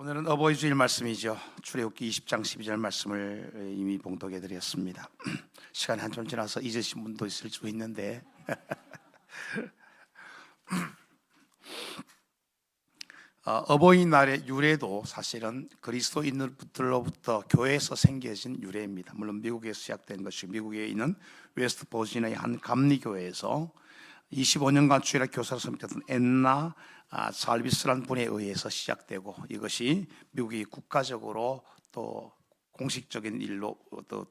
오늘은 어버이 주일 말씀이죠. 출애굽기 20장 12절 말씀을 이미 봉독해 드렸습니다. 시간이 한참 지나서 잊으신 분도 있을 수 있는데 어버이날의 유래도 사실은 그리스도인들로부터 교회에서 생겨진 유래입니다. 물론 미국에서 시작된 것이고 미국에 있는 웨스트 버지니아의 한 감리교회에서 25년간 주일학 교사로 섬겼던 앤나 잘비스라는 분에 의해서 시작되고, 이것이 미국이 국가적으로 또 공식적인 일로 또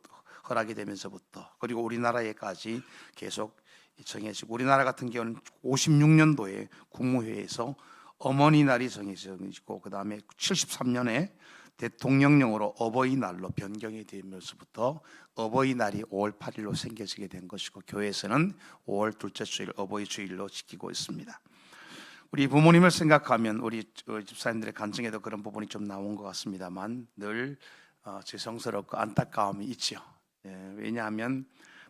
허락이 되면서부터 그리고 우리나라에까지 계속 정해지고, 우리나라 같은 경우는 56년도에 국무회의에서 어머니 날이 정해지고, 그 다음에 73년에 대통령령으로 어버이날로 변경이 되면서부터 어버이날이 5월 8일로 생겨지게 된 것이고, 교회에서는 5월 둘째 주일 어버이 주일로 지키고 있습니다. 우리 부모님을 생각하면 우리 집사님들의 간증에도 그런 부분이 좀 나온 것 같습니다만 늘 죄송스럽고 안타까움이 있죠. 왜냐하면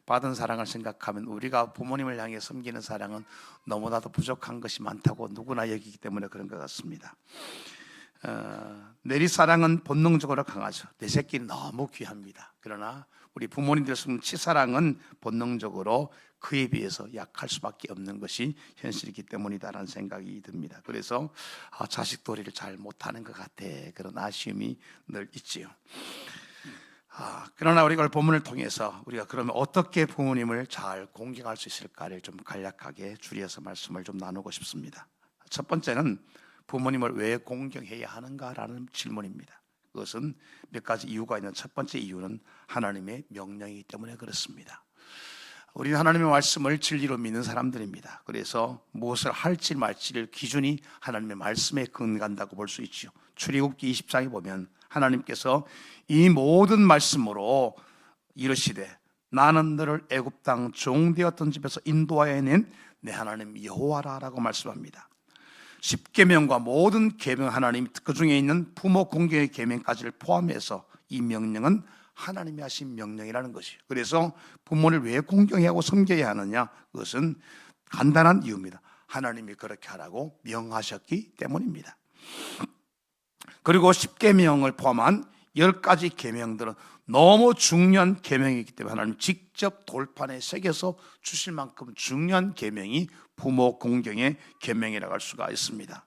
받은 사랑을 생각하면 우리가 부모님을 향해 섬기는 사랑은 너무나도 부족한 것이 많다고 누구나 여기기 때문에 그런 것 같습니다. 내리사랑은 본능적으로 강하죠. 내 새끼는 너무 귀합니다. 그러나 우리 부모님들 치사랑은 본능적으로 그에 비해서 약할 수밖에 없는 것이 현실이기 때문이다라는 생각이 듭니다. 그래서 자식도리를 잘 못하는 것 같아, 그런 아쉬움이 늘 있지요. 그러나 우리가 본문을 통해서 우리가 그러면 어떻게 부모님을 잘 공경할 수 있을까를 좀 간략하게 줄여서 말씀을 좀 나누고 싶습니다. 첫 번째는 부모님을 왜 공경해야 하는가라는 질문입니다. 그것은 몇 가지 이유가 있는 첫 번째 이유는 하나님의 명령이기 때문에 그렇습니다. 우리는 하나님의 말씀을 진리로 믿는 사람들입니다. 그래서 무엇을 할지 말지를 기준이 하나님의 말씀에 근간다고 볼 수 있죠. 출애굽기 20장에 보면 하나님께서 이 모든 말씀으로 이르시되 나는 너를 애굽 땅 종되었던 집에서 인도하여 낸 내 하나님 여호와라라고 말씀합니다. 10계명과 모든 계명, 하나님 그 중에 있는 부모 공경의 계명까지를 포함해서 이 명령은 하나님이 하신 명령이라는 것이에요. 그래서 부모를 왜 공경해야 하고 섬겨야 하느냐? 그것은 간단한 이유입니다. 하나님이 그렇게 하라고 명하셨기 때문입니다. 그리고 10계명을 포함한 10가지 계명들은 너무 중요한 계명이기 때문에 하나님 직접 돌판에 새겨서 주실 만큼 중요한 계명이 부모 공경의 계명이라고 할 수가 있습니다.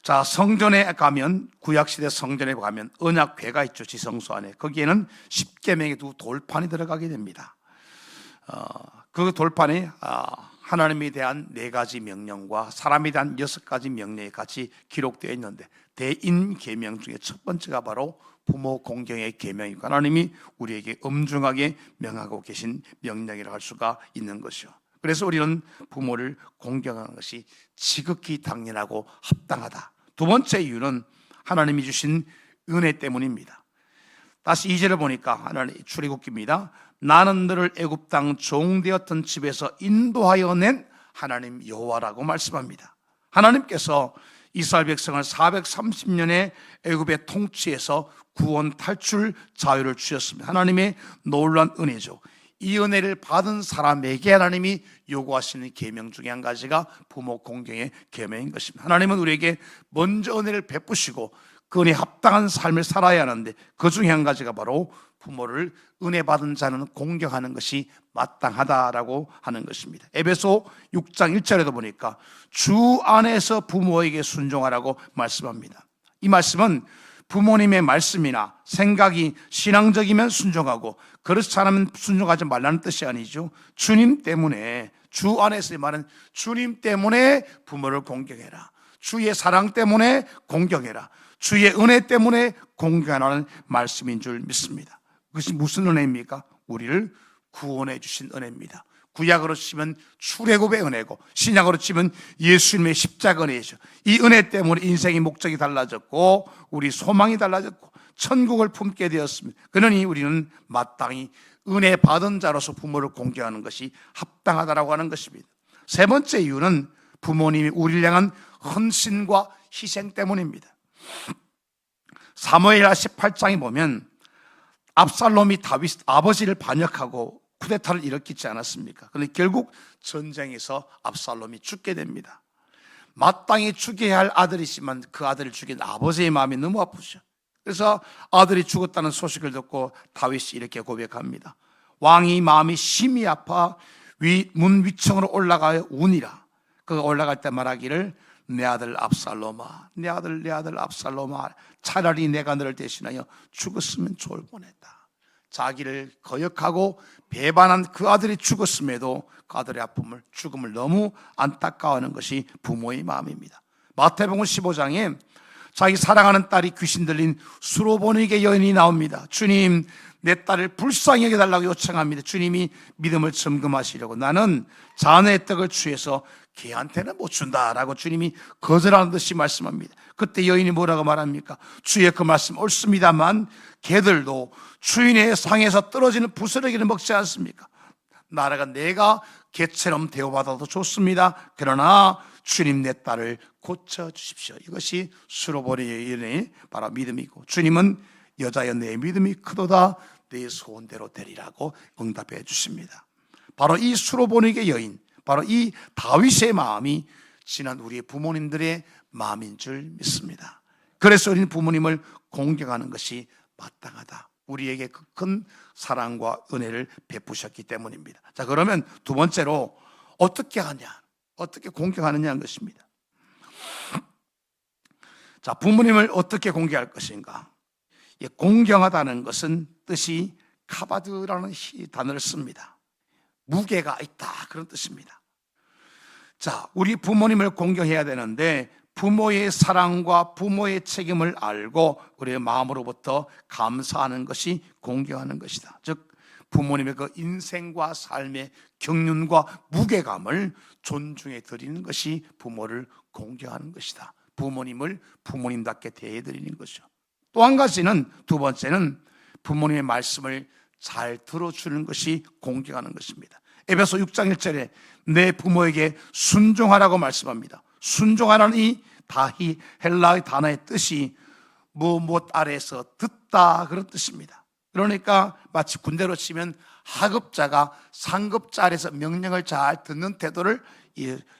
자, 성전에 가면, 구약시대 성전에 가면 언약궤가 있죠. 지성소 안에. 거기에는 10계명의 두 돌판이 들어가게 됩니다. 그 돌판에 하나님에 대한 4가지 명령과 사람에 대한 6가지 명령이 같이 기록되어 있는데, 대인계명 중에 첫 번째가 바로 부모 공경의 계명이고, 하나님이 우리에게 엄중하게 명하고 계신 명령이라고 할 수가 있는 것이요. 그래서 우리는 부모를 공경하는 것이 지극히 당연하고 합당하다. 두 번째 이유는 하나님이 주신 은혜 때문입니다. 다시 2절을 보니까 하나님 출애굽기입니다. 나는 너를 애굽 땅 종되었던 집에서 인도하여 낸 하나님 여호와라고 말씀합니다. 하나님께서 이스라엘 백성을 430년의 애굽의 통치에서 구원 탈출 자유를 주셨습니다. 하나님의 놀라운 은혜죠. 이 은혜를 받은 사람에게 하나님이 요구하시는 계명 중에 한 가지가 부모 공경의 계명인 것입니다. 하나님은 우리에게 먼저 은혜를 베푸시고 그 은혜에 합당한 삶을 살아야 하는데, 그 중에 한 가지가 바로 부모를 은혜 받은 자는 공경하는 것이 마땅하다라고 하는 것입니다. 에베소 6장 1절에도 보니까 주 안에서 부모에게 순종하라고 말씀합니다. 이 말씀은 부모님의 말씀이나 생각이 신앙적이면 순종하고 그렇지 않으면 순종하지 말라는 뜻이 아니죠. 주님 때문에, 주 안에서의 말은 주님 때문에 부모를 공경해라, 주의 사랑 때문에 공경해라, 주의 은혜 때문에 공경하라는 말씀인 줄 믿습니다. 그것이 무슨 은혜입니까? 우리를 구원해 주신 은혜입니다. 구약으로 치면 출애굽의 은혜고, 신약으로 치면 예수님의 십자가 은혜죠. 이 은혜 때문에 인생의 목적이 달라졌고 우리 소망이 달라졌고 천국을 품게 되었습니다. 그러니 우리는 마땅히 은혜 받은 자로서 부모를 공경하는 것이 합당하다라고 하는 것입니다. 세 번째 이유는 부모님이 우리를 향한 헌신과 희생 때문입니다. 사무엘하 18장에 보면 압살롬이 다윗 아버지를 반역하고 쿠데타를 일으키지 않았습니까? 그런데 결국 전쟁에서 압살롬이 죽게 됩니다. 마땅히 죽여야 할 아들이지만 그 아들을 죽인 아버지의 마음이 너무 아프죠. 그래서 아들이 죽었다는 소식을 듣고 다윗이 이렇게 고백합니다. 왕이 마음이 심히 아파 문 위층으로 올라가여 우니라. 그가 올라갈 때 말하기를 내 아들 압살롬아, 내 아들 압살롬아, 차라리 내가 너를 대신하여 죽었으면 좋을 뻔했다. 자기를 거역하고 배반한 그 아들이 죽었음에도 그 아들의 죽음을 너무 안타까워하는 것이 부모의 마음입니다. 마태복음 15장에 자기 사랑하는 딸이 귀신 들린 수로보니게 여인이 나옵니다. 주님, 내 딸을 불쌍히 여겨달라고 요청합니다. 주님이 믿음을 점검하시려고 나는 자네의 떡을 취해서 걔한테는 못 준다라고 주님이 거절하는 듯이 말씀합니다. 그때 여인이 뭐라고 말합니까? 주의 그 말씀 옳습니다만 개들도 주인의 상에서 떨어지는 부스러기를 먹지 않습니까? 나라가 내가 개처럼 대우받아도 좋습니다. 그러나 주님 내 딸을 고쳐주십시오. 이것이 수로보니 여인의 바로 믿음이고, 주님은 여자여 내 믿음이 크도다, 내 소원대로 되리라고 응답해 주십니다. 바로 이 수로보니게 여인, 바로 이 다윗의 마음이 지난 우리의 부모님들의 마음인 줄 믿습니다. 그래서 우리는 부모님을 공경하는 것이 마땅하다. 우리에게 그 큰 사랑과 은혜를 베푸셨기 때문입니다. 자, 그러면 두 번째로 어떻게 하냐, 어떻게 공경하느냐 하는 것입니다. 자, 부모님을 어떻게 공경할 것인가? 공경하다는 것은 뜻이 카바드라는 단어를 씁니다. 무게가 있다, 그런 뜻입니다. 자, 우리 부모님을 공경해야 되는데 부모의 사랑과 부모의 책임을 알고 우리의 마음으로부터 감사하는 것이 공경하는 것이다. 즉 부모님의 그 인생과 삶의 경륜과 무게감을 존중해 드리는 것이 부모를 공경하는 것이다. 부모님을 부모님답게 대해 드리는 것이죠. 또 한 가지는, 두 번째는 부모님의 말씀을 잘 들어주는 것이 공경하는 것입니다. 에베소 6장 1절에 내 부모에게 순종하라고 말씀합니다. 순종하라는 이 다히 헬라의 단어의 뜻이 무엇 아래에서 듣다, 그런 뜻입니다. 그러니까 마치 군대로 치면 하급자가 상급자 아래에서 명령을 잘 듣는 태도를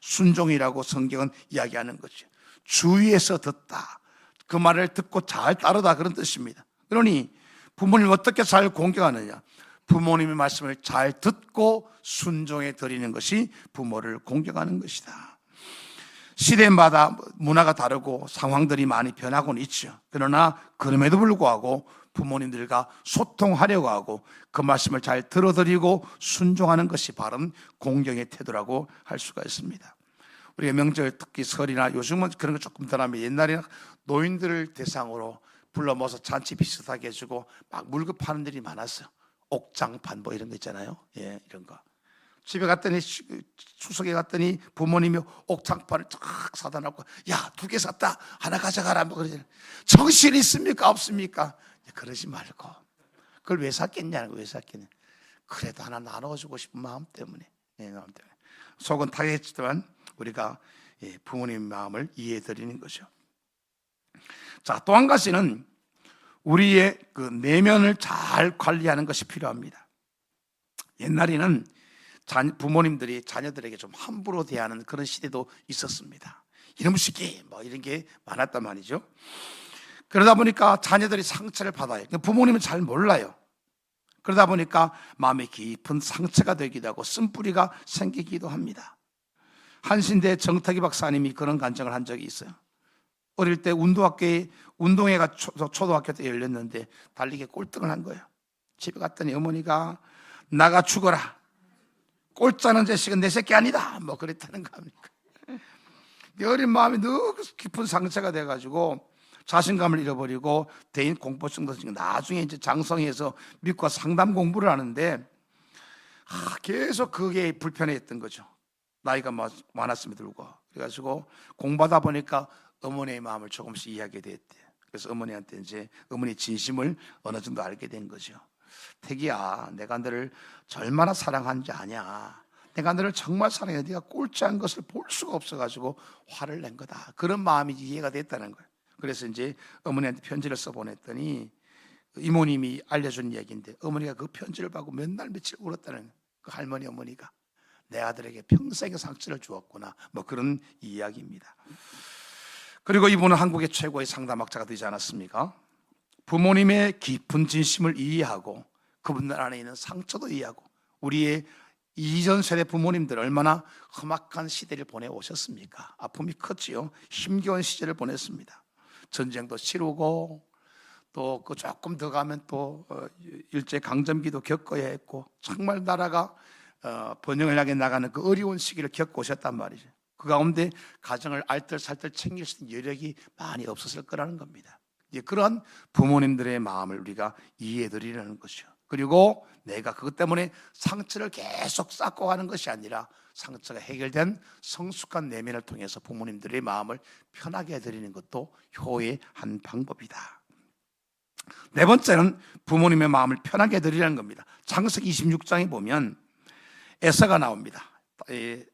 순종이라고 성경은 이야기하는 거죠. 주위에서 듣다, 그 말을 듣고 잘 따르다, 그런 뜻입니다. 그러니 부모님을 어떻게 잘 공경하느냐? 부모님의 말씀을 잘 듣고 순종해 드리는 것이 부모를 공경하는 것이다. 시대마다 문화가 다르고 상황들이 많이 변하고는 있죠. 그러나 그럼에도 불구하고 부모님들과 소통하려고 하고 그 말씀을 잘 들어드리고 순종하는 것이 바른 공경의 태도라고 할 수가 있습니다. 우리가 명절, 특히 설이나 요즘은 그런 거 조금 덜하면 옛날에는 노인들을 대상으로 불러 모아서 잔치 비슷하게 해주고 막 물건 파는 일이 많았어요. 옥장판 뭐 이런 거 있잖아요. 예, 이런 거. 집에 갔더니, 추석에 갔더니 부모님이 옥장판을 쫙 사다 놓고, 야, 2개 샀다, 하나 가져가라, 뭐 그러잖아요. 정신 있습니까, 없습니까? 그러지 말고, 그걸 왜 샀겠냐는, 왜 샀겠냐. 그래도 하나 나눠주고 싶은 마음 때문에, 마음 때문에. 속은 타겠지만 우리가 부모님 마음을 이해해 드리는 거죠. 자, 또 한 가지는 우리의 그 내면을 잘 관리하는 것이 필요합니다. 옛날에는 부모님들이 자녀들에게 좀 함부로 대하는 그런 시대도 있었습니다. 이놈 새끼 뭐 이런 게 많았단 말이죠. 그러다 보니까 자녀들이 상처를 받아요. 부모님은 잘 몰라요. 그러다 보니까 마음에 깊은 상처가 되기도 하고 쓴뿌리가 생기기도 합니다. 한신대 정탁이 박사님이 그런 간증을 한 적이 있어요. 어릴 때 운동회가 초등학교 때 열렸는데 달리기에 꼴등을 한 거예요. 집에 갔더니 어머니가 나가 죽어라, 꼴짜는 자식은 내 새끼 아니다, 뭐 그랬다는 겁니까? 어린 마음이 너무 깊은 상처가 돼가지고 자신감을 잃어버리고 대인 공포증도 생기고 나중에 이제 장성에서 미국과 상담 공부를 하는데 계속 그게 불편했던 거죠. 나이가 많았음에도 불구하고. 그래가지고 공부하다 보니까 어머니의 마음을 조금씩 이해하게 됐대요. 그래서 어머니한테 이제 어머니 진심을 어느 정도 알게 된 거죠. 태기야, 내가 너를 얼마나 사랑하는지 아냐. 내가 너를 정말 사랑해. 네가 꼴찌한 것을 볼 수가 없어가지고 화를 낸 거다. 그런 마음이 이해가 됐다는 거예요. 그래서 이제 어머니한테 편지를 써보냈더니 이모님이 알려준 얘기인데 어머니가 그 편지를 받고 몇 날 며칠 울었다는 거예요. 그 할머니 어머니가 내 아들에게 평생의 상처를 주었구나, 뭐 그런 이야기입니다. 그리고 이분은 한국의 최고의 상담학자가 되지 않았습니까? 부모님의 깊은 진심을 이해하고 그분들 안에 있는 상처도 이해하고, 우리의 이전 세대 부모님들 얼마나 험악한 시대를 보내오셨습니까? 아픔이 컸지요. 힘겨운 시절을 보냈습니다. 전쟁도 치르고, 또 그 조금 더 가면 또 일제 강점기도 겪어야 했고, 정말 나라가 번영을 향해 나가는 그 어려운 시기를 겪고 오셨단 말이죠. 그 가운데 가정을 알뜰살뜰 챙길 수 있는 여력이 많이 없었을 거라는 겁니다. 이제 그러한 부모님들의 마음을 우리가 이해해 드리려는 것이요. 그리고 내가 그것 때문에 상처를 계속 쌓고 가는 것이 아니라 상처가 해결된 성숙한 내면을 통해서 부모님들의 마음을 편하게 해드리는 것도 효의 한 방법이다. 네 번째는 부모님의 마음을 편하게 해드리라는 겁니다. 창세기 26장에 보면 에서가 나옵니다.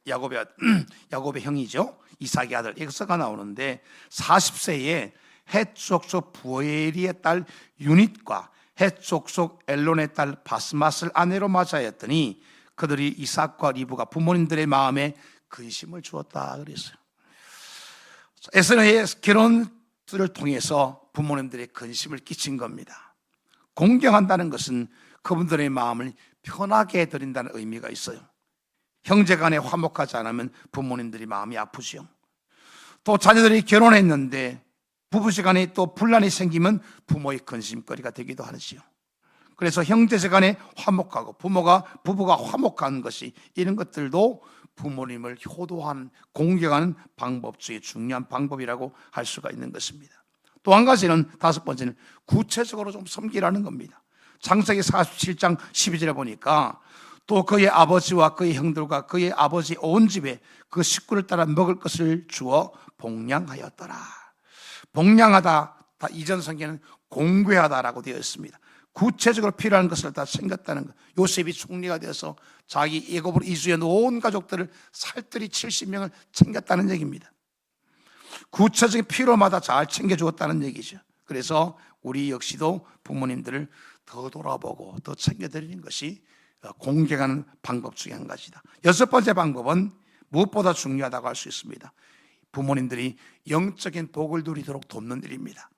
야곱의 형이죠. 이삭의 아들 에서가 나오는데 40세에 헷 족속 부엘의 딸 유닛과 헷 족속 엘론의 딸 바스맛을 아내로 맞이하였더니 그들이 이삭과 리브가 부모님들의 마음에 근심을 주었다 그랬어요. 에서의 결혼을 통해서 부모님들의 근심을 끼친 겁니다. 공경한다는 것은 그분들의 마음을 편하게 해드린다는 의미가 있어요. 형제간에 화목하지 않으면 부모님들이 마음이 아프지요. 또 자녀들이 결혼했는데 부부지간에 또 분란이 생기면 부모의 근심거리가 되기도 하지요. 그래서 형제지간에 화목하고 부부가 화목한 것이, 이런 것들도 부모님을 효도하는, 공경하는 방법 중에 중요한 방법이라고 할 수가 있는 것입니다. 또 한 가지는, 다섯 번째는 구체적으로 좀 섬기라는 겁니다. 창세기 47장 12절에 보니까 또 그의 아버지와 그의 형들과 그의 아버지 온 집에 그 식구를 따라 먹을 것을 주어 복량하였더라. 복량하다, 다 이전 성경에는 공궤하다라고 되어 있습니다. 구체적으로 필요한 것을 다 챙겼다는 것. 요셉이 총리가 되어서 자기 애굽으로 이주한 온 가족들을 살뜰히 70명을 챙겼다는 얘기입니다. 구체적인 필요마다 잘 챙겨주었다는 얘기죠. 그래서 우리 역시도 부모님들을 더 돌아보고 더 챙겨드리는 것이 공경하는 방법 중에 한 가지다. 여섯 번째 방법은 무엇보다 중요하다고 할 수 있습니다. 부모님들이 영적인 복을 누리도록 돕는 일입니다.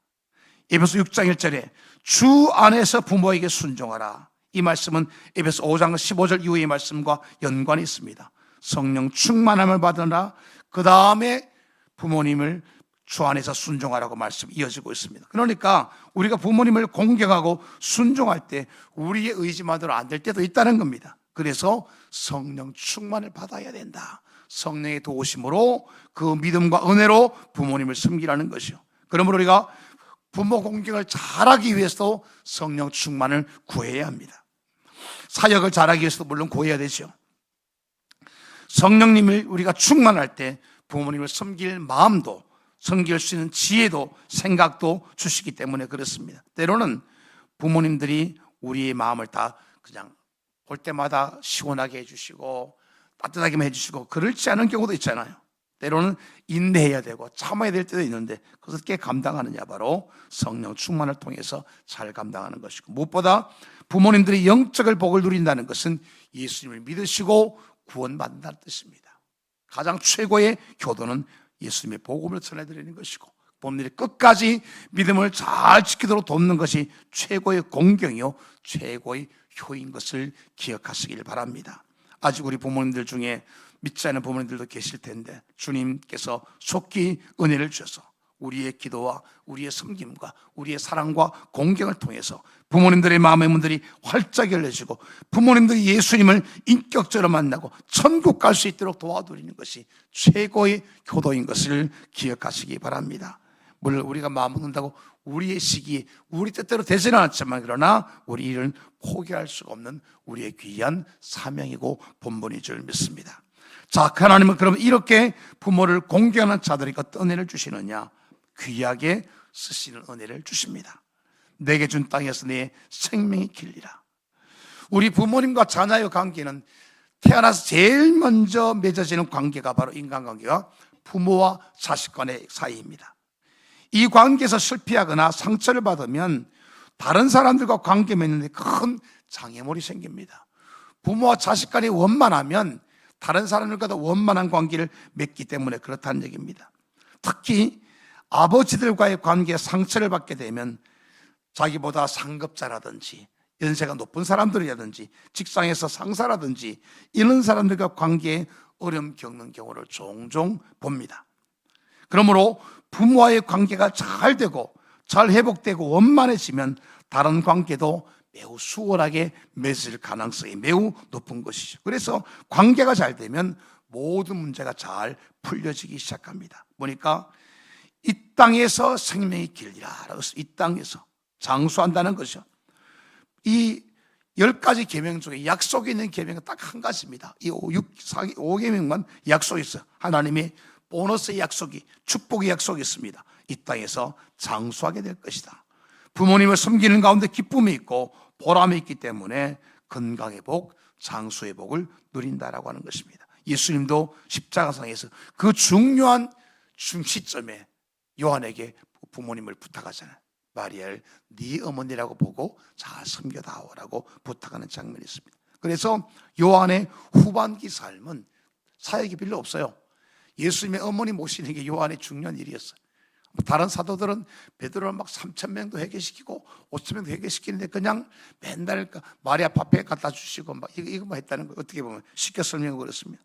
에베소 6장 1절에 주 안에서 부모에게 순종하라. 이 말씀은 에베소 5장 15절 이후의 말씀과 연관이 있습니다. 성령 충만함을 받으라. 그 다음에 부모님을 주 안에서 순종하라고 말씀이 이어지고 있습니다. 그러니까 우리가 부모님을 공경하고 순종할 때 우리의 의지만으로 안 될 때도 있다는 겁니다. 그래서 성령 충만을 받아야 된다. 성령의 도우심으로 그 믿음과 은혜로 부모님을 섬기라는 것이요. 그러므로 우리가 부모 공경을 잘하기 위해서도 성령 충만을 구해야 합니다. 사역을 잘하기 위해서도 물론 구해야 되죠. 성령님을 우리가 충만할 때 부모님을 섬길 마음도, 섬길 수 있는 지혜도, 생각도 주시기 때문에 그렇습니다. 때로는 부모님들이 우리의 마음을 다 그냥 볼 때마다 시원하게 해주시고 따뜻하게만 해주시고 그렇지 않은 경우도 있잖아요. 때로는 인내해야 되고 참아야 될 때도 있는데 그것을 어떻게 감당하느냐, 바로 성령 충만을 통해서 잘 감당하는 것이고, 무엇보다 부모님들이 영적을 복을 누린다는 것은 예수님을 믿으시고 구원받는다는 뜻입니다. 가장 최고의 효도는 예수님의 복음을 전해드리는 것이고, 부모님들이 끝까지 믿음을 잘 지키도록 돕는 것이 최고의 공경이요 최고의 효인 것을 기억하시길 바랍니다. 아직 우리 부모님들 중에 믿지 않는 부모님들도 계실 텐데 주님께서 속히 은혜를 주셔서 우리의 기도와 우리의 섬김과 우리의 사랑과 공경을 통해서 부모님들의 마음의 문들이 활짝 열려지고 부모님들이 예수님을 인격적으로 만나고 천국 갈 수 있도록 도와드리는 것이 최고의 효도인 것을 기억하시기 바랍니다. 물론 우리가 마음 먹는다고 우리의 시기에 우리 뜻대로 되지는 않지만, 그러나 우리 일은 포기할 수가 없는 우리의 귀한 사명이고 본분인 줄 믿습니다. 자, 하나님은 그러면 이렇게 부모를 공경하는 자들에게 어떤 은혜를 주시느냐? 귀하게 쓰시는 은혜를 주십니다. 내게 준 땅에서 내 생명이 길리라. 우리 부모님과 자녀의 관계는 태어나서 제일 먼저 맺어지는 관계가 바로 인간관계가 부모와 자식 간의 사이입니다. 이 관계에서 실패하거나 상처를 받으면 다른 사람들과 관계 맺는 데 큰 장애물이 생깁니다. 부모와 자식 간이 원만하면 다른 사람들과도 원만한 관계를 맺기 때문에 그렇다는 얘기입니다. 특히 아버지들과의 관계에 상처를 받게 되면 자기보다 상급자라든지 연세가 높은 사람들이라든지 직장에서 상사라든지 이런 사람들과 관계에 어려움 겪는 경우를 종종 봅니다. 그러므로 부모와의 관계가 잘 되고 잘 회복되고 원만해지면 다른 관계도 매우 수월하게 맺을 가능성이 매우 높은 것이죠. 그래서 관계가 잘 되면 모든 문제가 잘 풀려지기 시작합니다. 보니까 이 땅에서 생명이 길리라. 이 땅에서 장수한다는 것이죠. 이 10가지 계명 중에 약속이 있는 계명은 딱 한 가지입니다. 이 5계명만 약속이 있어요. 하나님의 보너스의 약속이, 축복의 약속이 있습니다. 이 땅에서 장수하게 될 것이다. 부모님을 섬기는 가운데 기쁨이 있고 보람이 있기 때문에 건강의 복, 장수의 복을 누린다라고 하는 것입니다. 예수님도 십자가상에서 그 중요한 시점에 요한에게 부모님을 부탁하잖아요. 마리아를 네 어머니라고 보고 잘 섬겨다오라고 부탁하는 장면이 있습니다. 그래서 요한의 후반기 삶은 사역이 별로 없어요. 예수님의 어머니 모시는 게 요한의 중요한 일이었어요. 다른 사도들은 베드로를 막 3,000명도 회개시키고 5,000명도 회개시키는데 그냥 맨날 마리아 밥에 갖다 주시고 막 이거만 했다는 거 어떻게 보면 쉽게 설명하고 그렇습니다.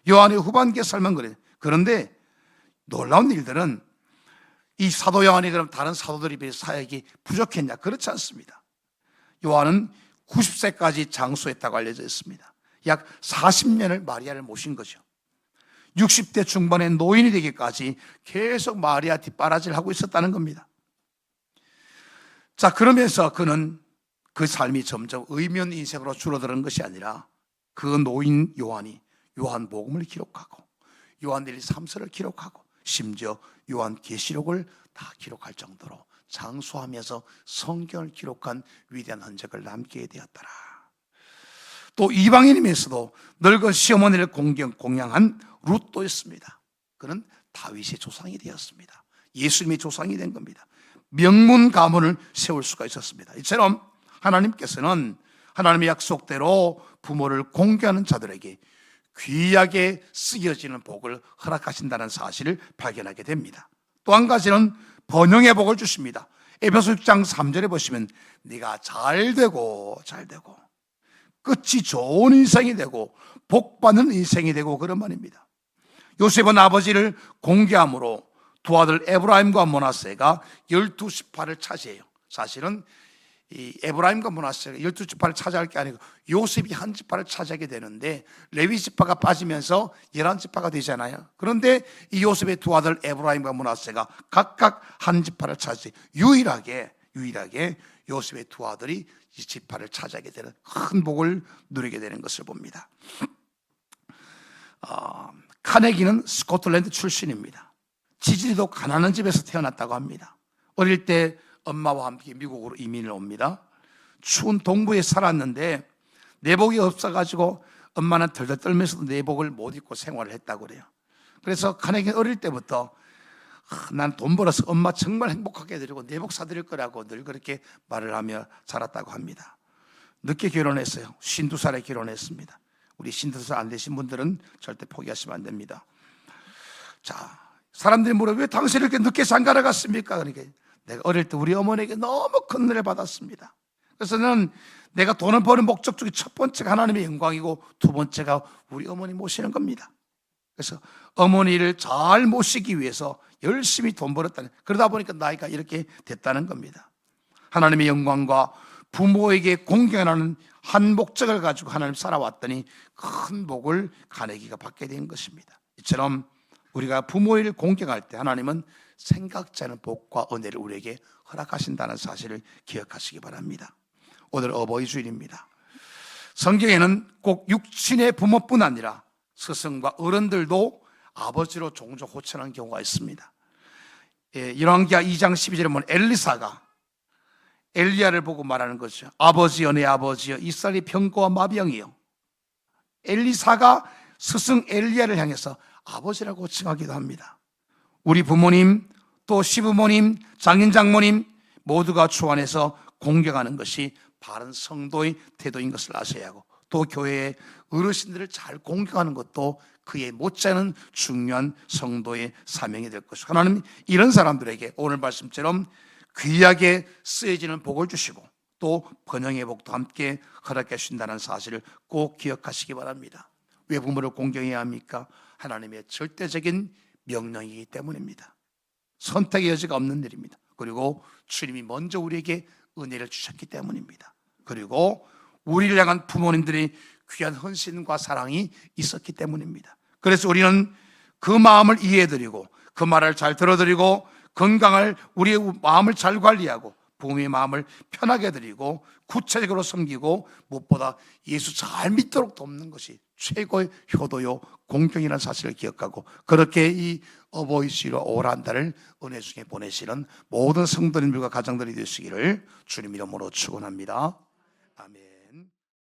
요한의 후반기의 삶은 그래요. 그런데 놀라운 일들은 이 사도 요한이 그럼 다른 사도들에 비해 사역이 부족했냐? 그렇지 않습니다. 요한은 90세까지 장수했다고 알려져 있습니다. 약 40년을 마리아를 모신 거죠. 60대 중반의 노인이 되기까지 계속 마리아 뒷바라지를 하고 있었다는 겁니다. 자, 그러면서 그는 그 삶이 점점 의미 없는 인생으로 줄어드는 것이 아니라 그 노인 요한이 요한복음을 기록하고 요한일기 3서를 기록하고 심지어 요한계시록을 다 기록할 정도로 장수하면서 성경을 기록한 위대한 흔적을 남게 되었더라. 또 이방인이면서도 늙은 시어머니를 공양한 룻도 있습니다. 그는 다윗의 조상이 되었습니다. 예수님의 조상이 된 겁니다. 명문 가문을 세울 수가 있었습니다. 이처럼 하나님께서는 하나님의 약속대로 부모를 공경하는 자들에게 귀하게 쓰여지는 복을 허락하신다는 사실을 발견하게 됩니다. 또 한 가지는 번영의 복을 주십니다. 에베소 6장 3절에 보시면 네가 잘되고 끝이 좋은 인생이 되고 복받는 인생이 되고 그런 말입니다. 요셉은 아버지를 공개함으로 두 아들 에브라임과 므낫세가 12지파를 차지해요. 사실은 이 에브라임과 므낫세가 12지파를 차지할 게 아니고 요셉이 한 지파를 차지하게 되는데 레위 지파가 빠지면서 11지파가 되잖아요. 그런데 이 요셉의 두 아들 에브라임과 므낫세가 각각 한 지파를 차지해 유일하게 요셉의 두 아들이 이 지파를 차지하게 되는 큰 복을 누리게 되는 것을 봅니다. 카네기는 스코틀랜드 출신입니다. 지질이도 가난한 집에서 태어났다고 합니다. 어릴 때 엄마와 함께 미국으로 이민을 옵니다. 추운 동부에 살았는데 내복이 없어가지고 엄마는 덜덜 떨면서도 내복을 못 입고 생활을 했다고 그래요. 그래서 카네기는 어릴 때부터 난 돈 벌어서 엄마 정말 행복하게 해드리고 내복 사드릴 거라고 늘 그렇게 말을 하며 자랐다고 합니다. 늦게 결혼했어요. 52살에 결혼했습니다. 우리 52살 안 되신 분들은 절대 포기하시면 안 됩니다. 자, 사람들이 물어 왜 당신이 이렇게 늦게 장가를 갔습니까? 그러니까 내가 어릴 때 우리 어머니에게 너무 큰 은혜를 받았습니다. 그래서는 내가 돈을 버는 목적 중에 첫 번째가 하나님의 영광이고 두 번째가 우리 어머니 모시는 겁니다. 그래서 어머니를 잘 모시기 위해서 열심히 돈 벌었다는, 그러다 보니까 나이가 이렇게 됐다는 겁니다. 하나님의 영광과 부모에게 공경하는 한 목적을 가지고 하나님 살아왔더니 큰 복을 카네기가 받게 된 것입니다. 이처럼 우리가 부모를 공경할 때 하나님은 생각지 않은 복과 은혜를 우리에게 허락하신다는 사실을 기억하시기 바랍니다. 오늘 어버이 주일입니다. 성경에는 꼭 육신의 부모뿐 아니라 스승과 어른들도 아버지로 종종 호천하는 경우가 있습니다. 열왕기하 2장 12절에 보면 엘리사가 엘리야를 보고 말하는 거죠. 아버지여, 내 아버지여, 이스라엘이 병거와 마병이요. 엘리사가 스승 엘리야를 향해서 아버지라고 칭하기도 합니다. 우리 부모님, 또 시부모님, 장인 장모님 모두가 주 안에서 공경하는 것이 바른 성도의 태도인 것을 아셔야 하고, 또 교회의 어르신들을 잘 공경하는 것도 그의 못지않은 중요한 성도의 사명이 될 것이고, 하나님 이런 사람들에게 오늘 말씀처럼 귀하게 쓰여지는 복을 주시고 또 번영의 복도 함께 허락해 주신다는 사실을 꼭 기억하시기 바랍니다. 왜 부모를 공경해야 합니까? 하나님의 절대적인 명령이기 때문입니다. 선택의 여지가 없는 일입니다. 그리고 주님이 먼저 우리에게 은혜를 주셨기 때문입니다. 그리고 우리를 향한 부모님들이 귀한 헌신과 사랑이 있었기 때문입니다. 그래서 우리는 그 마음을 이해해드리고 그 말을 잘 들어드리고 건강을 우리의 마음을 잘 관리하고 부모의 마음을 편하게 드리고 구체적으로 섬기고 무엇보다 예수 잘 믿도록 돕는 것이 최고의 효도요 공경이라는 사실을 기억하고 그렇게 이 어버이시로 오라 한 달을 은혜 중에 보내시는 모든 성도님들과 가정들이 되시기를 주님 이름으로 축원합니다. 아멘.